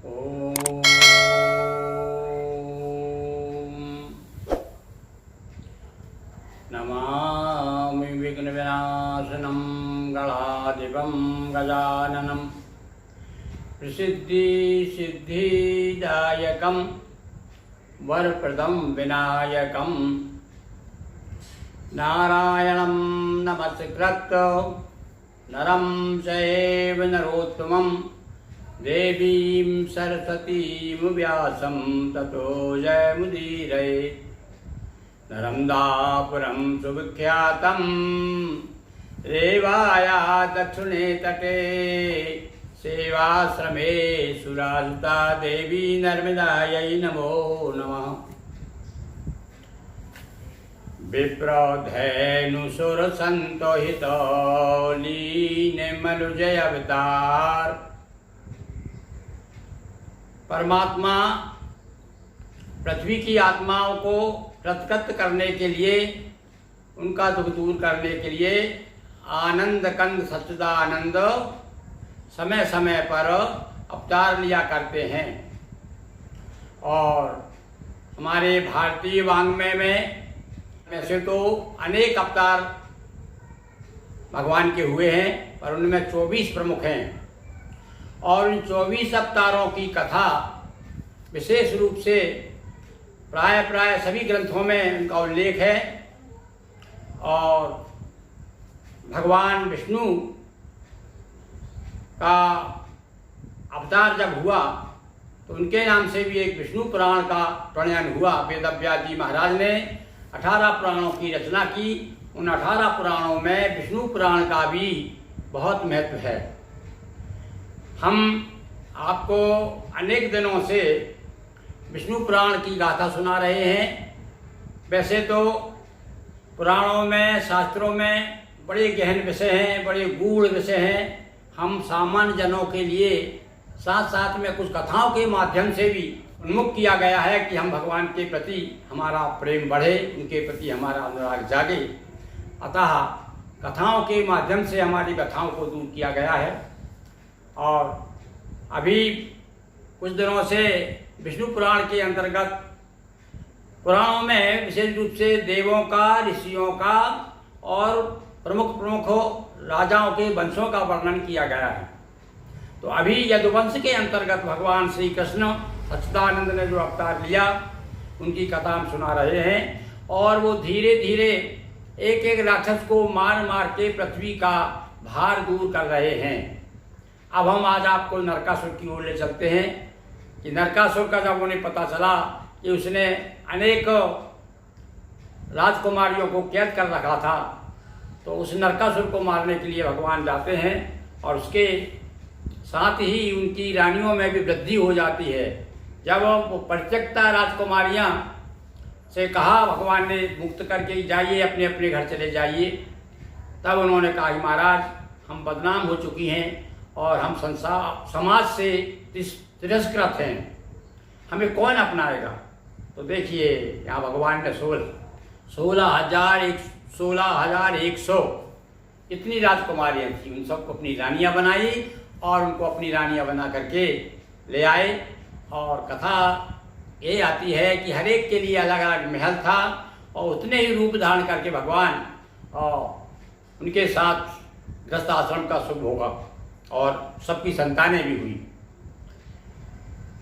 ओम नमामि विघ्नविनाशनं गणाधिपं गजाननं प्रसिद्धिसिद्धिदायकं वरप्रदं विनायकं नारायणं नमस्कृत्य नरं चैव नरोत्तमं देवीं सरस्वतीं व्यासं ततो जयमुदीरयेत्। नर्मदापुरं सुविख्यातं रेवाया दक्षिणे तटे सेवाश्रमे सुरासुता देवी नर्मदायै नमो नमः। विप्रधेनुसुरसन्तोहितो लीनमनुजय अवतार। परमात्मा पृथ्वी की आत्माओं को प्रतकृत करने के लिए, उनका दुख दूर करने के लिए आनंद कंद सच्चिदानंद समय समय पर अवतार लिया करते हैं। और हमारे भारतीय वाङ्मय में वैसे तो अनेक अवतार भगवान के हुए हैं, पर उनमें 24 प्रमुख हैं। और इन 24 अवतारों की कथा विशेष रूप से प्राय सभी ग्रंथों में उनका उल्लेख है। और भगवान विष्णु का अवतार जब हुआ तो उनके नाम से भी एक विष्णु पुराण का प्रणयन हुआ। वेदव्यास जी महाराज ने 18 पुराणों की रचना की। उन 18 पुराणों में विष्णु पुराण का भी बहुत महत्व है। हम आपको अनेक दिनों से विष्णु पुराण की गाथा सुना रहे हैं। वैसे तो पुराणों में, शास्त्रों में बड़े गहन विषय हैं, बड़े गूढ़ विषय हैं। हम सामान्य जनों के लिए साथ साथ में कुछ कथाओं के माध्यम से भी उन्मुख किया गया है कि हम भगवान के प्रति हमारा प्रेम बढ़े, उनके प्रति हमारा अनुराग जागे। अतः कथाओं के माध्यम से हमारी व्यथाओं को दूर किया गया है। और अभी कुछ दिनों से विष्णु पुराण के अंतर्गत पुराणों में विशेष रूप से देवों का, ऋषियों का और प्रमुख राजाओं के वंशों का वर्णन किया गया है। तो अभी यदुवंश के अंतर्गत भगवान श्री कृष्ण सच्चिदानंद ने जो अवतार लिया, उनकी कथा हम सुना रहे हैं। और वो धीरे धीरे एक एक राक्षस को मार मार के पृथ्वी का भार दूर कर रहे हैं। अब हम आज आपको नरकासुर की ओर ले चलते हैं कि नरकासुर का जब उन्हें पता चला कि उसने अनेक राजकुमारियों को कैद कर रखा था, तो उस नरकासुर को मारने के लिए भगवान जाते हैं। और उसके साथ ही उनकी रानियों में भी वृद्धि हो जाती है। जब वो परित्यक्ता राजकुमारियाँ से कहा भगवान ने मुक्त करके जाइए, अपने अपने घर चले जाइए, तब उन्होंने कहा कि महाराज हम बदनाम हो चुकी हैं और हम समाज से तिरस्कृत हैं, हमें कौन अपनाएगा। तो देखिए यहाँ भगवान ने 16,100 इतनी राजकुमारियाँ थी, उन सबको अपनी रानियाँ बनाई और उनको अपनी रानियाँ बना करके ले आए। और कथा ये आती है कि हर एक के लिए अलग अलग महल था और उतने ही रूप धारण करके भगवान और उनके साथ गृहस्थ आश्रम का शुभ होगा और सबकी संतानें भी हुई।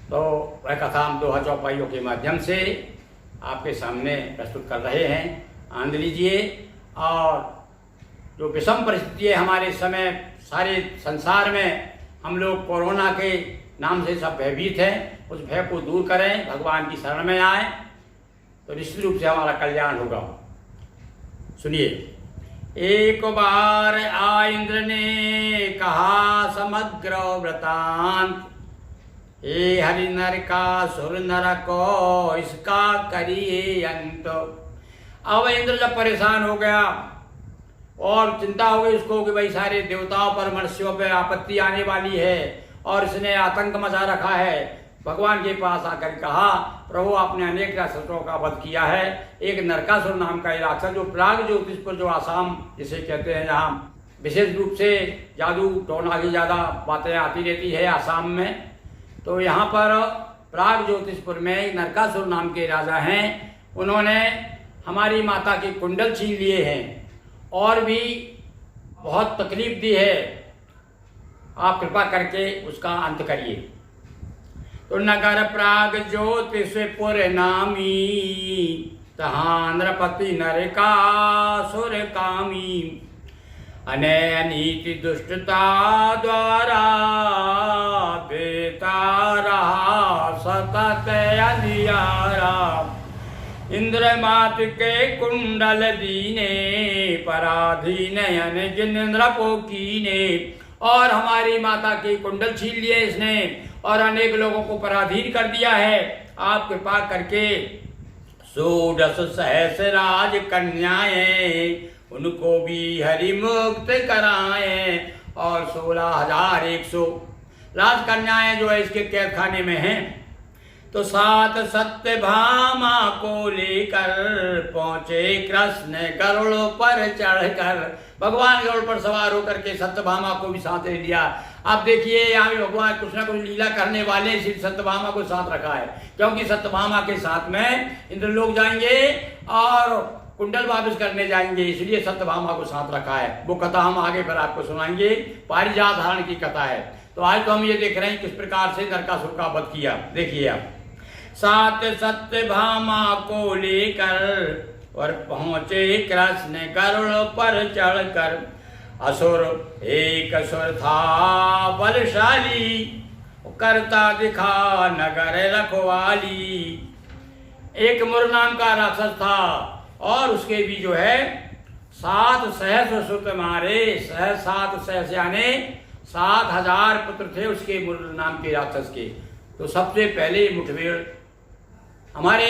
तो वह कथा हम दोहा चौपाइयों के माध्यम से आपके सामने प्रस्तुत कर रहे हैं, आनंद लीजिए। और जो विषम परिस्थिति है हमारे समय, सारे संसार में हम लोग कोरोना के नाम से सब भयभीत हैं, उस भय को दूर करें, भगवान की शरण में आए तो निश्चित रूप से हमारा कल्याण होगा। सुनिए। एक बार आ इंद्र ने कहा समग्र वृतांत, हे हरि नरकासुर नरको इसका करिए अंत। अब इंद्र जब परेशान हो गया और चिंता हो गई उसको कि भाई सारे देवताओं पर, मनुष्यों पर आपत्ति आने वाली है और इसने आतंक मचा रखा है, भगवान के पास आकर कहा प्रभु आपने अनेक राक्षसों का वध किया है। एक नरकासुर नाम का राक्षस जो प्राग ज्योतिषपुर, जो आसाम जिसे कहते हैं, जहाँ विशेष रूप से जादू टोना की ज़्यादा बातें आती रहती है आसाम में, तो यहाँ पर प्राग ज्योतिषपुर में नरकासुर नाम के राजा हैं, उन्होंने हमारी माता के कुंडल छीन लिए हैं और भी बहुत तकलीफ दी है। आप कृपा करके उसका अंत करिए। तो नगर प्राग ज्योतिषपुर नामी, तहाँ नृपति नरकासुर कामी, अनय नीति दुष्टता द्वारा बेता रहा सतत अंधियारा। इंद्र मात के कुंडल दीने, पराधीन नयन जिनेन्द्र पोकीने। और हमारी माता के कुंडल छीन लिए इसने और अनेक लोगों को पराधीन कर दिया है। आप कृपा करके 16 सहस्राज कन्याएं उनको भी हरि मुक्त कराएं और 16,100 राजकन्याएं जो है इसके कैद खाने में हैं। तो 7 सत्यभामा को लेकर पहुंचे कृष्ण गरुड़ पर चढ़कर। भगवान गरुड़ पर सवार होकर के सत्यभामा को भी साथ ले लिया। अब देखिए यहाँ भी भगवान कुछ ना कुछ लीला करने वाले इसलिए सत्यभामा को साथ रखा है, क्योंकि सत्यभामा के साथ में इंद्र लोग जाएंगे और कुंडल वापस करने जाएंगे, इसलिए सत्यभामा को साथ रखा है। वो कथा हम आगे पर आपको सुनाएंगे, पारिजात हरण की कथा है। तो आज तो हम ये देख रहे हैं किस प्रकार से नरकासुर का वध किया। देखिए आप 7 सत्यभामा को लेकर और पहुंचे कृष्ण गरुड़ पर चढ़कर। असुर एक असुर था बलशाली, करता दिखा नगर रखवाली। एक मुर नाम का राक्षस था और उसके भी जो है 7 सहस्र सुत मारे। 7 सहस्र यानी 7,000 पुत्र थे उसके मुर नाम के राक्षस के। तो सबसे पहले मुठभेड़ हमारे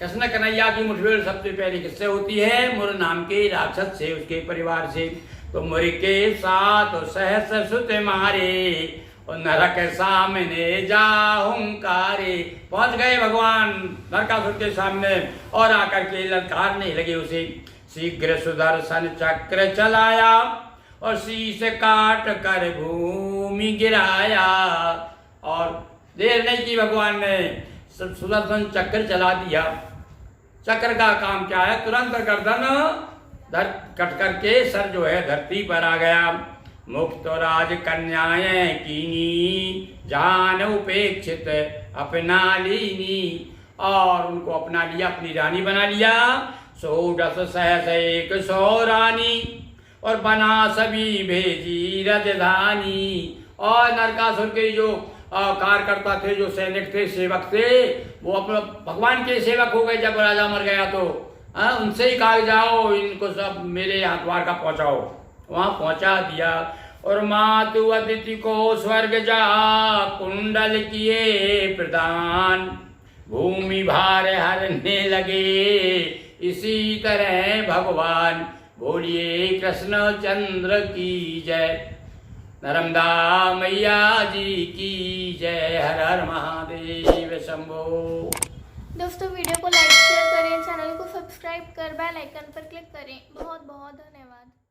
कृष्ण कन्हैया की मुठभेड़ सबसे पहले किससे होती है? मुर नाम के राक्षस से, उसके परिवार से। तो मुर के 7 सहस्र सुत मारे और नरक सामने जा हुंकारे। पहुंच गए भगवान नरकासुर के सामने और आकर के ललकारने लगे उसे। शीघ्र सुदर्शन चक्र चलाया और शीश काट कर भूमि गिराया। और देर नहीं की भगवान ने सुदर्शन चक्र चला दिया। चक्र का काम क्या है? तुरंत गर्दन कट करके सर जो है धरती पर आ गया। मुक्त राज कन्याएं कीनी, जान उपेक्षित अपना लीनी। और उनको अपना लिया, अपनी रानी बना लिया। 16 सहस्र 100 रानी और बना सभी भेजी राजधानी। और नरकासुर के जो कार्यकर्ता थे, जो सैनिक थे, सेवक थे, वो अपने भगवान के सेवक हो गए। जब राजा मर गया तो उनसे ही कहा जाओ इनको सब मेरे यहाँ द्वार का पहुँचाओ। वहाँ पहुँचा दिया। और मातु अतिथि को स्वर्ग जा कुंडल किए प्रदान। भूमि भार हरने लगे इसी तरह भगवान। बोलिए कृष्ण चंद्र की जय, नर्मदा मैया जी की जय। हर हर महादेव शंभो। दोस्तों वीडियो को लाइक शेयर करें, चैनल को सब्सक्राइब कर बेल आइकन पर क्लिक करें। बहुत बहुत धन्यवाद।